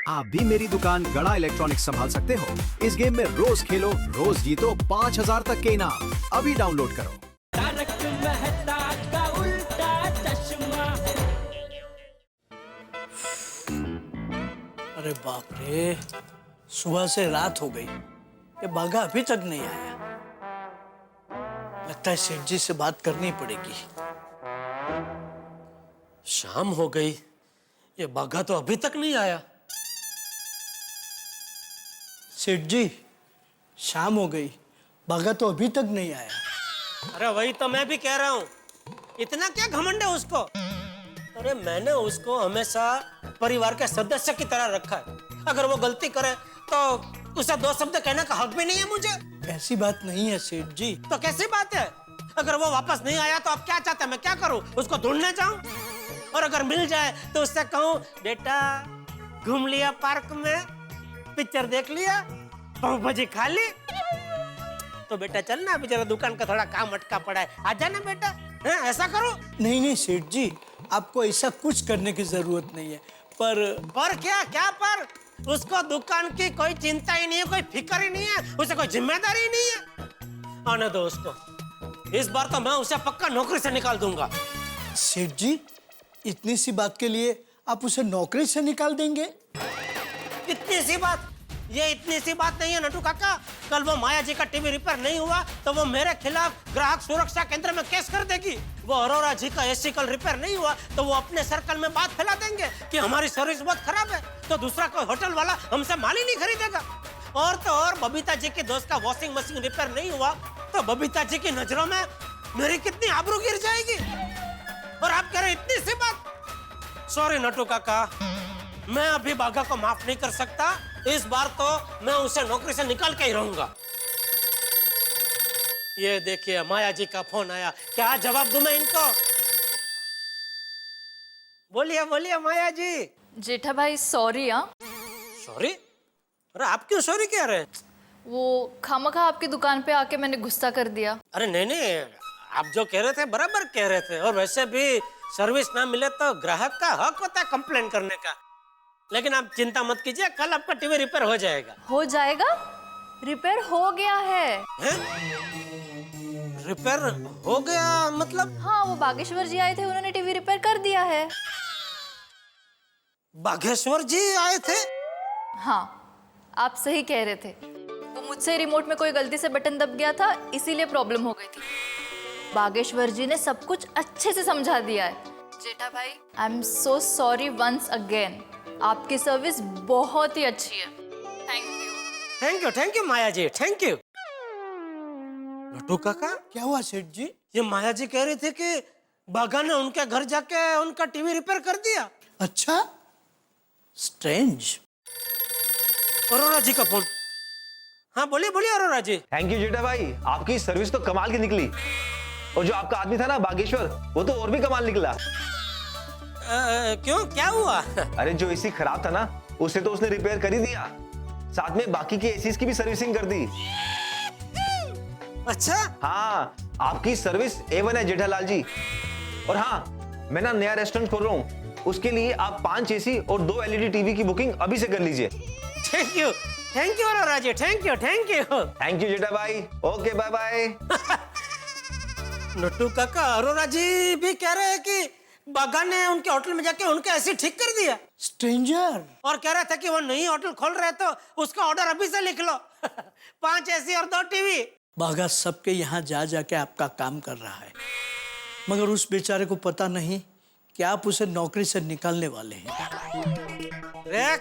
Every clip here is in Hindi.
आप भी मेरी दुकान गड़ा इलेक्ट्रॉनिक्स संभाल सकते हो। इस गेम में रोज खेलो, रोज जीतो 5000 तक के इनाम। अभी डाउनलोड करो। तारक मेहता का उल्टा चश्मा। अरे बाप रे, सुबह से रात हो गई, ये बाघा अभी तक नहीं आया। लगता है सेठ जी से बात करनी पड़ेगी। शाम हो गई, ये बाघा तो अभी तक नहीं आया। सेठ जी, शाम हो गई, बाघा तो अभी तक नहीं आया। अरे वही तो मैं भी कह रहा हूँ, इतना क्या घमंड है उसको। अरे मैंने उसको हमेशा परिवार के सदस्य की तरह रखा है। अगर वो गलती करे तो उसे दो शब्द कहने का हक भी नहीं है मुझे। ऐसी बात नहीं है सेठ जी। तो कैसी बात है? अगर वो वापस नहीं आया तो आप क्या चाहते हैं मैं क्या करूं? उसको ढूंढने जाऊं? और अगर मिल जाए तो उससे कहूं, बेटा घूम लिया पार्क में, पिक्चर देख लिया, पाव भाजी खा ली, तो बेटा चलना, बेचारा दुकान का थोड़ा काम अटका पड़ा है, आ जाना बेटा। है ऐसा करो? नहीं नहीं सेठ जी, आपको ऐसा कुछ करने की जरूरत नहीं है। पर क्या क्या पर? उसको दुकान की कोई चिंता ही नहीं है, कोई फिक्र ही नहीं है, उसे कोई जिम्मेदारी ही नहीं है। आने दो उसको, इस बार तो मैं उसे पक्का नौकरी से निकाल दूंगा। सेठ जी, इतनी सी बात के लिए आप उसे नौकरी से निकाल देंगे? इतनी सी बात? ये इतनी सी बात नहीं है नटू काका। कल वो माया जी का टीवी रिपेयर नहीं हुआ तो वो मेरे खिलाफ ग्राहक सुरक्षा केंद्र में केस कर देगी। वो अरोरा जी का एसी कल रिपेयर नहीं हुआ तो वो अपने सर्कल में बात फैला देंगे कि हमारी सर्विस बहुत खराब है, तो दूसरा कोई होटल वाला हमसे माल ही नहीं खरीदेगा। और तो और बबीता जी के दोस्त का वॉशिंग मशीन रिपेयर नहीं हुआ तो बबीता जी की नजरों में मेरी कितनी आबरू गिर जाएगी। और आप कह रहे इतनी सी बात? सॉरी नटू काका, मैं अभी बाघा को माफ नहीं कर सकता। इस बार तो मैं उसे नौकरी से निकाल के ही रहूंगा। ये देखिए माया जी का फोन आया, क्या जवाब दूं मैं इनको? बोलिए बोलिए माया जी। जेठा भाई सॉरी। हाँ, सॉरी? अरे आप क्यों सॉरी कह रहे हैं? वो खामखा आपकी दुकान पे आके मैंने गुस्सा कर दिया। अरे नहीं नहीं, आप जो कह रहे थे बराबर कह रहे थे। और वैसे भी सर्विस ना मिले तो ग्राहक का हक होता है कंप्लेन करने का। लेकिन आप चिंता मत कीजिए, कल आपका टीवी रिपेयर हो जाएगा। हो जाएगा? रिपेयर हो गया है। रिपेयर हो गया मतलब? हाँ, वो बागेश्वर जी आए थे, उन्होंने टीवी रिपेयर कर दिया है। बागेश्वर जी आए थे? हाँ, आप सही कह रहे थे। वो मुझसे रिमोट में कोई गलती से बटन दब गया था, इसीलिए प्रॉब्लम हो गई थी। बागेश्वर जी ने सब कुछ अच्छे से समझा दिया है। जेठा भाई, I am so sorry once again. आपकी सर्विस बहुत ही अच्छी है। Thank you. Thank you Maya ji, thank you. Natu काका, क्या हुआ सेठ जी? ये माया जी कह रही थी कि बाघा ने उनके घर जाके उनका टीवी रिपेयर कर दिया। अच्छा, स्ट्रेंज। अरोरा जी का फोन। हाँ बोलिए बोलिए अरोरा जी। थैंक यू जेठा भाई, आपकी सर्विस तो कमाल की निकली। और जो आपका आदमी था ना बागेश्वर, वो तो और भी कमाल निकला। क्यों, क्या हुआ? अरे जो एसी खराब था ना, उसे तो उसने रिपेयर कर ही दिया, साथ में बाकी के एसीज की भी सर्विसिंग कर दी। अच्छा? हाँ, आपकी सर्विस A1 है जेठालाल जी। और हाँ, मैं ना नया रेस्टोरेंट खोल रहा हूँ, उसके लिए आप 5 एसी और 2 LED टीवी की बुकिंग अभी से कर लीजिए। Thank you Arora ji, thank you. Thank you Jetha bhai, okay bye bye. Nattu काका, अरोरा जी भी कह रहे हैं कि बाघा ने उनके होटल में जाके उनके ऐसे ठीक कर दिया। स्ट्रेंजर। और कह रहे थे कि वो नई होटल खोल रहे तो उसका ऑर्डर अभी से लिख लो। 5 एसी और 2 टीवी। बाघा सबके यहाँ जा जाके आपका काम कर रहा है, मगर उस बेचारे को पता नहीं कि आप उसे नौकरी से निकालने वाले हैं। रे,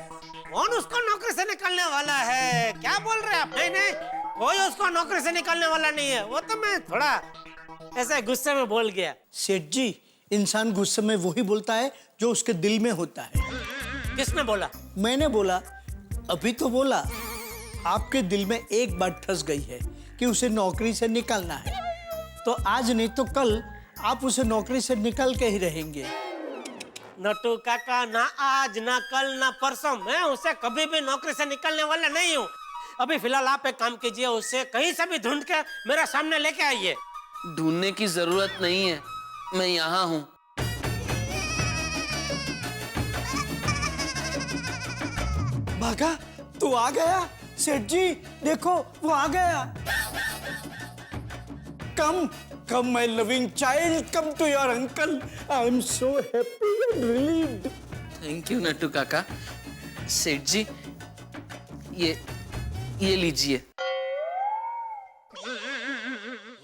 कौन उसको नौकरी से निकालने वाला है? क्या बोल रहे हैं आप? नहीं, कोई उसको नौकरी से निकालने वाला नहीं है। वो तो मैं थोड़ा ऐसे गुस्से में बोल गया। सेठ जी, इंसान गुस्से में वही बोलता है जो उसके दिल में होता है। किसने बोला? मैंने बोला, अभी तो बोला। आपके दिल में एक बात ठस गई है कि उसे नौकरी से निकालना है, तो आज नहीं तो कल आप उसे नौकरी से निकाल के ही रहेंगे। नट्टू काका, ना आज ना कल ना परसों मैं उसे कभी भी नौकरी से निकालने वाला नहीं हूँ। अभी फिलहाल आप एक काम कीजिए, उसे कहीं से भी ढूंढ के मेरे सामने लेके आइए। ढूंढने की जरूरत नहीं है, मैं यहाँ हूँ। भागा, तू आ गया। सेठ जी देखो, वो आ गया। Come come my loving child, come to your uncle. I am so happy and relieved. Thank you Nattu Kaka. सेठ जी, ये लीजिए।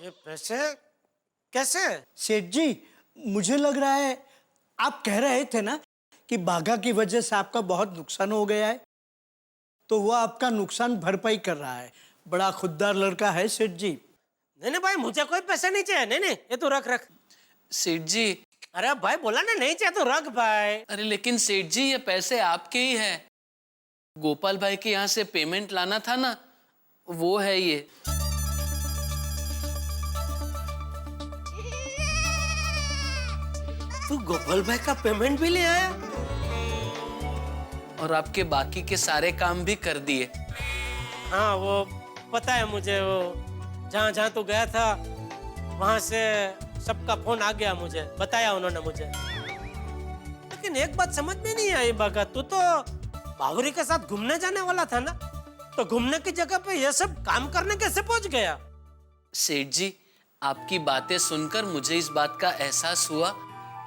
ये पैसे कैसे? सेठ जी, मुझे लग रहा है आप कह रहे थे ना कि बाघा की वजह से आपका बहुत नुकसान हो गया है, तो वो आपका नुकसान भरपाई कर रहा है। बड़ा खुददार लड़का है सेठ जी। नहीं भाई, मुझे कोई पैसे नहीं चाहिए। नहीं ये तो रख। सेठ जी, अरे भाई बोला ना नहीं चाहिए तो रख भाई। अरे लेकिन सेठ जी, ये पैसे आपके ही हैं। गोपाल भाई के यहाँ से पेमेंट लाना था ना, वो है ये। तू गोपाल भाई का पेमेंट भी ले आया? और आपके बाकी के सारे काम भी कर दिए। हाँ वो पता है मुझे। वो जहाँ जहाँ तू गया था वहां से सबका फोन आ गया, मुझे बताया उन्होंने मुझे। लेकिन एक बात समझ में नहीं आई बागा, तू तो बावरी के साथ घूमने जाने वाला था ना, तो घूमने की जगह पे ये सब काम करने कैसे पहुंच गया? सेठ जी, आपकी बातें सुनकर मुझे इस बात का एहसास हुआ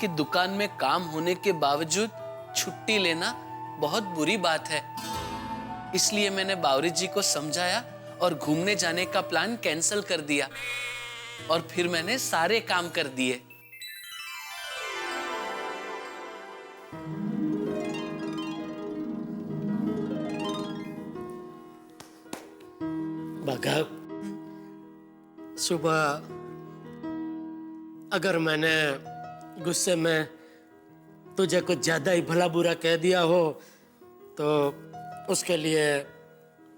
कि दुकान में काम होने के बावजूद छुट्टी लेना बहुत बुरी बात है। इसलिए मैंने बावरी जी को समझाया और घूमने जाने का प्लान कैंसिल कर दिया, और फिर मैंने सारे काम कर दिए। बागा, सुबह अगर मैंने गुस्से में तुझे कुछ ज्यादा ही भला बुरा कह दिया हो तो उसके लिए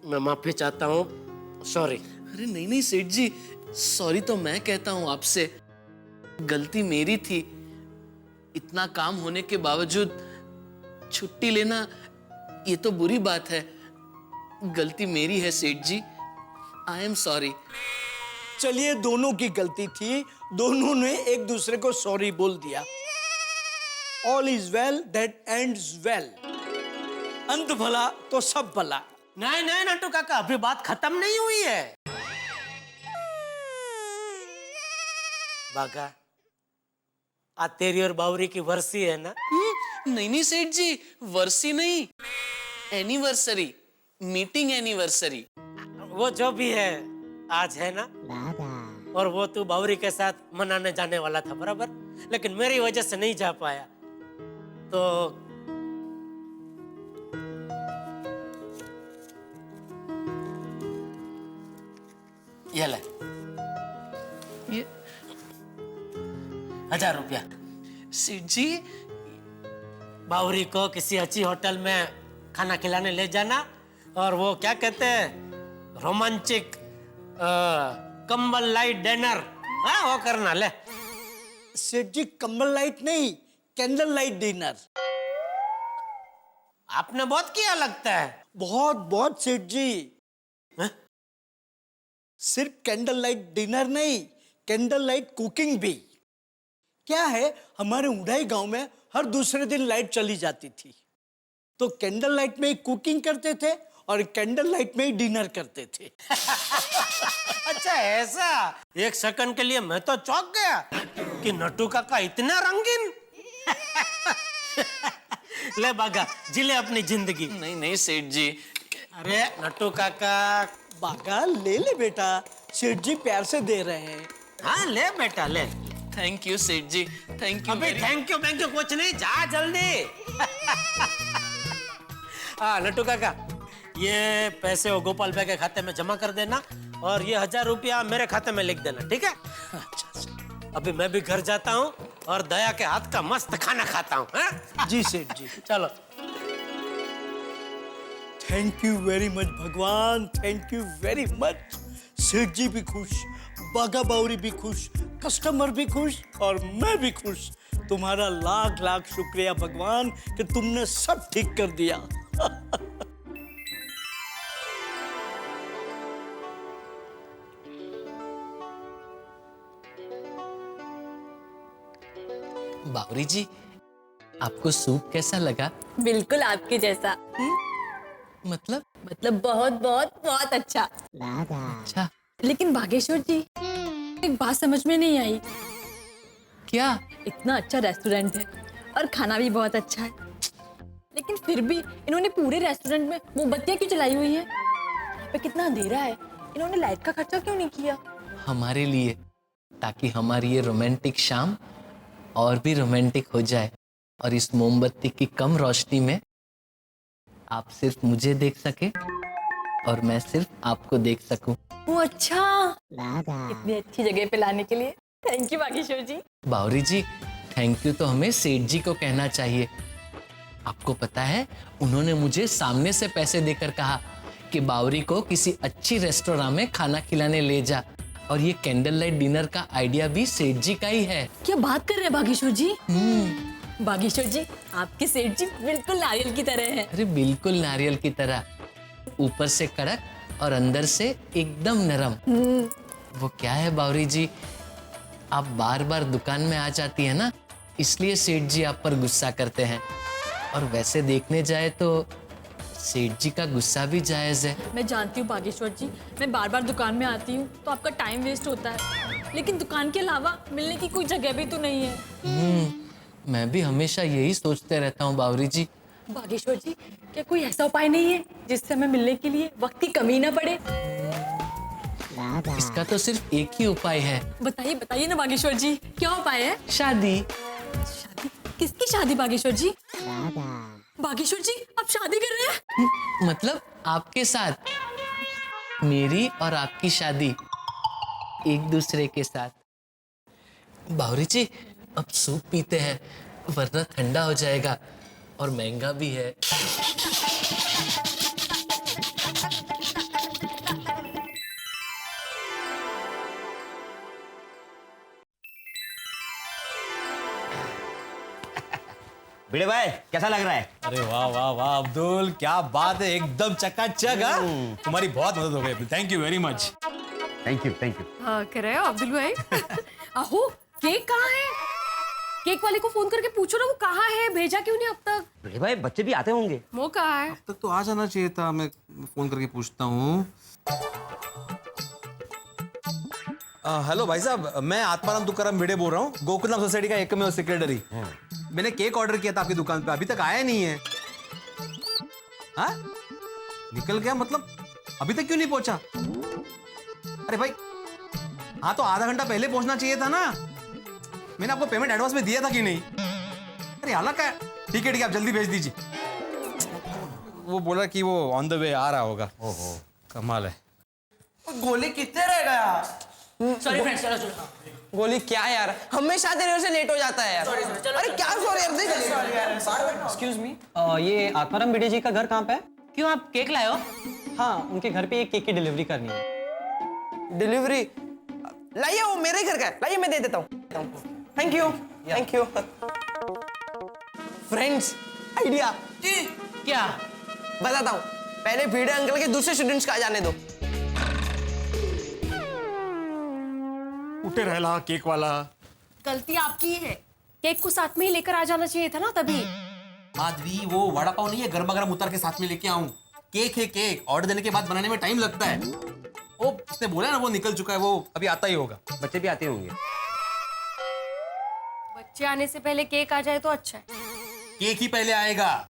मैं माफी चाहता हूँ। सॉरी। अरे नहीं सेठ जी, सॉरी तो मैं कहता हूँ आपसे। गलती मेरी थी। इतना काम होने के बावजूद छुट्टी लेना ये तो बुरी बात है। गलती मेरी है सेठ जी। I am sorry. चलिए, दोनों की गलती थी, दोनों ने एक दूसरे को सॉरी बोल दिया। All is well that ends well. अंत भला तो सब भला। नहीं नट्टू काका, अभी बात खत्म नहीं हुई है। बागा, आज तेरी और बावरी की वर्सी है ना? नहीं सेठ जी, वर्सी नहीं, एनिवर्सरी, मीटिंग एनिवर्सरी। वो जो भी है आज है ना। और वो तू बावरी के साथ मनाने जाने वाला था बराबर, लेकिन मेरी वजह से नहीं जा पाया। तो ये ले, ये 1000 रुपया। सेठ जी, बावरी को किसी अच्छी होटल में खाना खिलाने ले जाना, और वो क्या कहते हैं, रोमांचिक कंबल लाइट डिनर, हाँ वो करना। ले सेठ जी, कंबल लाइट नहीं, कैंडल लाइट डिनर। आपने बहुत किया लगता है। बहुत बहुत सेठ जी। हैं? सिर्फ कैंडल लाइट डिनर नहीं, कैंडल लाइट कुकिंग भी। क्या है, हमारे उड़ाई गांव में हर दूसरे दिन लाइट चली जाती थी, तो कैंडल लाइट में ही कुकिंग करते थे और कैंडल लाइट में ही डिनर करते थे। अच्छा ऐसा? एक सेकंड के लिए मैं तो चौंक गया कि नट्टू काका इतना रंगीन। ले बागा, जी ले अपनी जिंदगी। नहीं सेठ जी। अरे नट्टू काका। बागा, ले ले बेटा, सेठ जी प्यार से दे रहे हैं। हाँ ले बेटा ले। थैंक यू सेठ जी, थैंक यू। अबे थैंक यू कुछ नहीं, जा जल्दी। हाँ नट्टू काका, ये पैसे वो गोपाल भाई के खाते में जमा कर देना, और ये 1000 रुपया मेरे खाते में लिख देना, ठीक है? अच्छा अभी मैं भी घर जाता हूँ और दया के हाथ का मस्त खाना खाता हूँ। जी सेठ जी। चलो। थैंक यू वेरी मच भगवान, थैंक यू वेरी मच। सेठ जी भी खुश, बागा बावरी भी खुश, कस्टमर भी खुश और मैं भी खुश। तुम्हारा लाख लाख शुक्रिया भगवान कि तुमने सब ठीक कर दिया। बावरी जी, आपको सूप कैसा लगा? बिल्कुल आपके जैसा। मतलब बहुत बहुत बहुत अच्छा। अच्छा लेकिन बागेश्वर जी, एक बात समझ में नहीं आई। क्या? इतना अच्छा रेस्टोरेंट है और खाना भी बहुत अच्छा है, लेकिन फिर भी इन्होंने पूरे रेस्टोरेंट में मोमबत्तियां क्यों जलाई हुई हैं? यहाँ पे कितना अंधेरा है, इन्होंने लाइट का खर्चा क्यों नहीं किया? हमारे लिए, ताकि हमारी ये रोमांटिक शाम और भी रोमांटिक हो जाए, और इस मोमबत्ती की कम रोशनी में आप सिर्फ मुझे देख सके और मैं सिर्फ आपको देख सकूं। वो अच्छा, इतनी अच्छी जगह पे लाने के लिए thank you Bageshwar ji. Bawri ji, thank you तो हमें सेठ जी को कहना चाहिए। आपको पता है, उन्होंने मुझे सामने से पैसे देकर कहा कि बावरी को किसी अच्छी रेस्टोरेंट में खाना खिलाने ले जा, और ये कैंडल लाइट डिनर का आइडिया भी सेठ जी का ही है। क्या बात कर रहे हैं बागेश्वर जी? बागेश्वर जी, आपके सेठ जी बिल्कुल नारियल की तरह हैं। अरे बिल्कुल नारियल की तरह, ऊपर से कड़क और अंदर से एकदम नरम। वो क्या है बावरी जी, आप बार बार दुकान में आ जाती है ना, इसलिए सेठ जी आप पर गुस्सा करते हैं। और वैसे देखने जाए तो सेठ जी का गुस्सा भी जायज है। मैं जानती हूँ बागेश्वर जी, मैं बार बार दुकान में आती हूँ तो आपका टाइम वेस्ट होता है, लेकिन दुकान के अलावा मिलने की कोई जगह भी तो नहीं है। मैं भी हमेशा यही सोचते रहता हूँ बावरी जी। बागेश्वर जी, क्या कोई ऐसा उपाय नहीं है जिससे हमें मिलने के लिए वक्त की कमी ना पड़े? इसका तो सिर्फ एक ही उपाय है। बताइए बताइए ना बागेश्वर जी, क्या उपाय है? शादी। शादी? किसकी शादी बागेश्वर जी? बागेश्वर जी, आप शादी कर रहे हैं? मतलब आपके साथ, मेरी और आपकी शादी एक दूसरे के साथ। बावरी जी, अब सूप पीते हैं, वरना ठंडा हो जाएगा और महंगा भी है। भिड़े भाई, कैसा लग रहा है? अरे वाह वाह वाह अब्दुल, क्या बात है, एकदम चकाचक। तुम्हारी बहुत मदद हो गई, thank you very much. Thank you thank you. कर रहे हो अब्दुल भाई? आहो, केक कहाँ है? केक वाले को फोन करके पूछो ना, वो कहाँ है, भेजा क्यों नहीं अब तक? भिड़े भाई, बच्चे भी आते होंगे। वो कहाँ है? अब तक तो आ जाना चाहिए था, मैं फोन करके पूछता हूँ। हेलो भाई साहब, मैं आत्माराम तुकाराम भिड़े बोल रहा हूँ, गोकुलधाम सोसाइटी का एकमेव सेक्रेटरी। मैंने केक ऑर्डर किया था आपकी दुकान पे, अभी तक आया नहीं है। हाँ, निकल गया मतलब? अभी तक क्यों नहीं पहुंचा? अरे भाई, हाँ तो आधा घंटा पहले पहुंचना चाहिए था ना। मैंने आपको पेमेंट एडवांस में दिया था कि नहीं? अरे हालांकि ठीक है, आप जल्दी भेज दीजिए। वो बोला कि वो ऑन द वे आ रहा होगा। ओहो, कमाल है। गोली कितने रह गया? सॉरी फ्रेंड्स, चलो चलो। गोली क्या है यार, हमेशा तेरे से लेट हो जाता है यार। अरे क्या सॉरी यार, देख। एक्सक्यूज मी, ये आत्माराम भिड़े जी का घर कहाँ पे है? क्यों, आप केक लाए हो? हाँ, उनके घर पे एक केक की डिलीवरी करनी है। डिलीवरी? लाइए, वो मेरे घर का है, लाइए मैं दे देता हूँ। Thank you thank you. Friends, idea. क्या? बताता हूँ, पहले भिड़े अंकल के दूसरे स्टूडेंट्स का आ जाने दो। उठे रहला केक वाला। गलती आपकी है, केक को साथ में ही लेकर आ जाना चाहिए था ना तभी। माधवी, वो वड़ा पाव नहीं है, गर्मा गर्म उतार के साथ में लेके आऊं। केक है केक, ऑर्डर देने के बाद बनाने में टाइम लगता है। वो उसने बोला ना, वो निकल चुका है, वो अभी आता ही होगा। बच्चे भी आते होंगे। बच्चे आने से पहले केक आ जाए तो अच्छा है। केक ही पहले आएगा।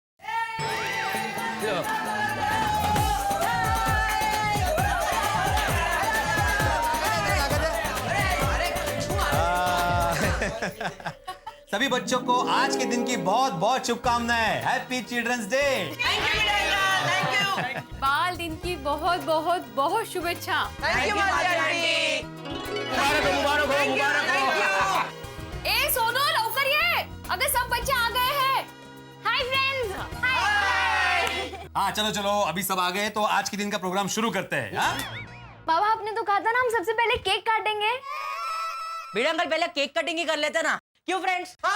सभी बच्चों को आज के दिन की बहुत बहुत शुभकामनाएं। Happy children's day. बाल दिन की बहुत बहुत बहुत शुभेच्छा। ए सोनो, लौकर ये, अगर सब बच्चे आ गए हैं। Hi friends. हाय। हाँ चलो चलो, अभी सब आ गए तो आज के दिन का प्रोग्राम शुरू करते हैं। हाँ, बाबा आपने तो कहा था ना हम सबसे पहले केक काटेंगे। भिड़े अंकल, पहले केक कटिंग ही कर लेते ना, क्यों फ्रेंड्स? वो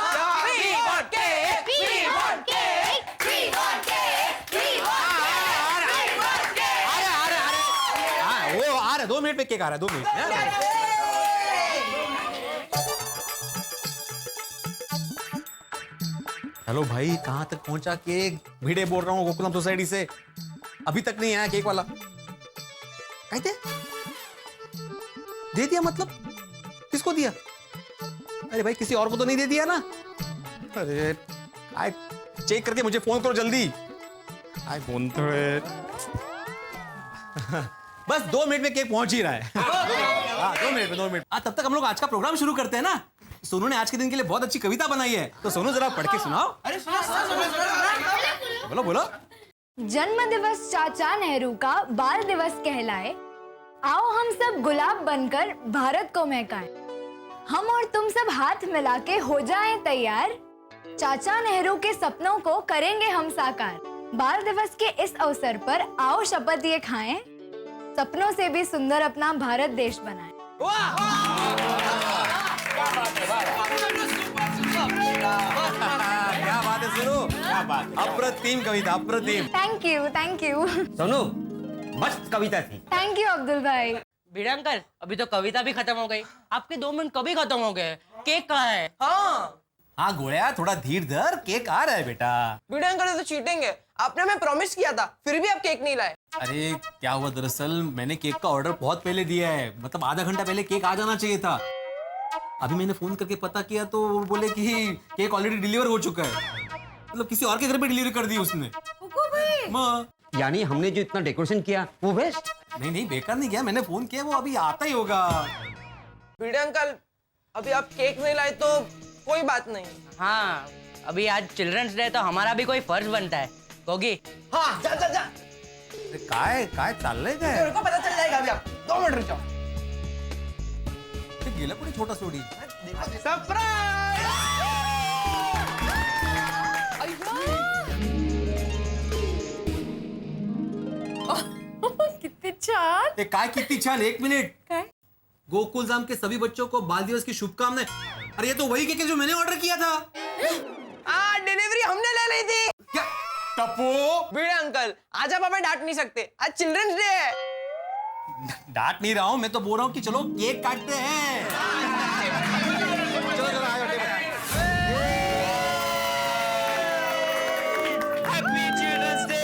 आ रहा है, 2 मिनट में केक आ रहा है, 2 मिनट। हेलो भाई, कहाँ तक पहुंचा केक? भिड़े बोल रहा हूँ, गोकुलम सोसाइटी से। अभी तक नहीं आया केक वाला। कहते दे दिया मतलब? किसको दिया? अरे भाई किसी और को तो नहीं दे दिया ना? अरे चेक करके मुझे फोन करो जल्दी। आई फोन तो बस 2 मिनट में केक पहुंच ही रहा है। हाँ 2 मिनट। तब तक हम लोग आज का प्रोग्राम शुरू करते हैं ना। सोनू ने आज के दिन के लिए बहुत अच्छी कविता बनाई है, तो सोनू जरा पढ़ के सुनाओ। अरे बोलो। जन्म दिवस चाचा नेहरू का बाल दिवस कहलाए, आओ हम सब गुलाब बनकर भारत को महकाएं। हम और तुम सब हाथ मिला के हो जाएं तैयार, चाचा नेहरू के सपनों को करेंगे हम साकार। बाल दिवस के इस अवसर पर आओ शपथ ये खाएं, सपनों से भी सुंदर अपना भारत देश बनाएं। क्या बात है सुनो, क्या बात, अप्रतिम कविता, अप्रतिम। थैंक यू सोनू मस्त कविता थी। थैंक यू अब्दुल भाई। भिड़े अंकल, अभी तो कविता भी खत्म हो गई, आपके 2 मिनट कभी खत्म हो गए। केक कहाँ है? हाँ गोया थोड़ा धीर धर, केक आ रहा है बेटा। भिड़े अंकल तो चीटिंग है, आपने हमें प्रॉमिस किया था, फिर भी आप केक नहीं लाए। अरे क्या हुआ, दरअसल मैंने केक का ऑर्डर बहुत पहले दिया है, मतलब आधा घंटा पहले केक आ जाना चाहिए था। अभी मैंने फोन करके पता किया तो वो बोले कि केक ऑलरेडी डिलीवर हो चुका है, मतलब किसी और के घर पे डिलीवर कर दी उसने। यानी हमने जो इतना डेकोरेशन किया वो वेस्ट? नहीं बेकार नहीं किया, मैंने फोन किया, वो अभी आता ही होगा। भिड़े अंकल, अभी आप केक नहीं लाए तो कोई बात नहीं। हाँ, अभी आज चिल्ड्रंस डे, तो हमारा भी कोई फर्ज बनता है। गोगी? हाँ, जा। काय चाललंय काय? मेरे को पता चल जाएगा अभी, आप 2 मिनट रुक जाओ। गेला कुठे छोटा सोडी? किती छान। काय किती छान, 1 मिनिट। काय? गोकुलधाम के सभी बच्चों को बाल दिवस की शुभकामनाएं। अरे ये तो वही केक है जो मैंने ऑर्डर किया था। डिलीवरी हमने ले ली थी। क्या टप्पू? भिड़े अंकल, आज आप हमें डांट नहीं सकते, आज चिल्ड्रंस डे है। डांट नहीं रहा हूं, मैं तो बोल रहा हूं कि चलो केक काटते हैं। चलो आयो table. Happy children's day.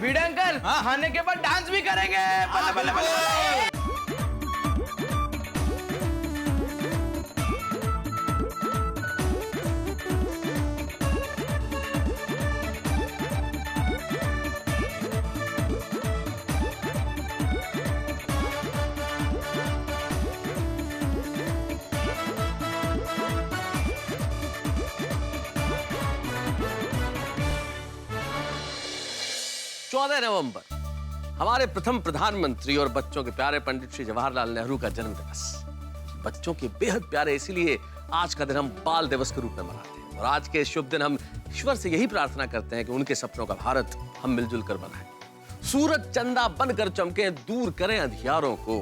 Bhide uncle, खाने के बाद डांस भी करेंगे। बल्ले। नवंबर हमारे प्रथम प्रधानमंत्री और बच्चों के प्यारे पंडित श्री जवाहरलाल नेहरू का जन्म दिवस। बच्चों के बेहद प्यारे, इसीलिए आज का दिन हम बाल दिवस के रूप में मनाते हैं। और आज के शुभ दिन हम ईश्वर से यही प्रार्थना करते हैं कि उनके सपनों का भारत हम मिलजुल कर बनाएं। सूरज चंदा बनकर चमके, दूर करें अंधियारों को,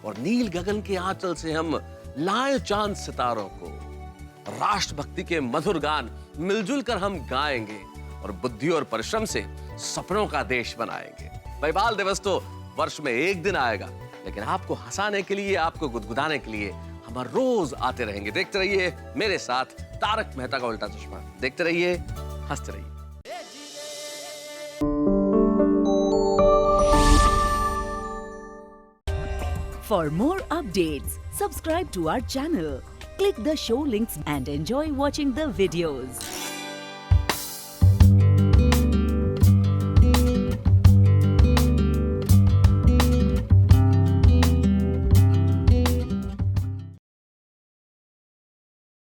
और नील गगन के आंचल से हम लाएं चांद सितारों को। राष्ट्रभक्ति के मधुर गान मिलजुल कर हम गाएंगे, और बुद्धि और परिश्रम से सपनों का देश बनाएंगे। भाई बाल दिवस तो वर्ष में 1 दिन आएगा, लेकिन आपको हंसाने के लिए, आपको गुदगुदाने के लिए हम हर रोज आते रहेंगे। देखते रहिए मेरे साथ तारक मेहता का उल्टा चश्मा। देखते रहिए, हंसते रहिए। For more updates, subscribe to our channel, click the show links and enjoy watching the videos.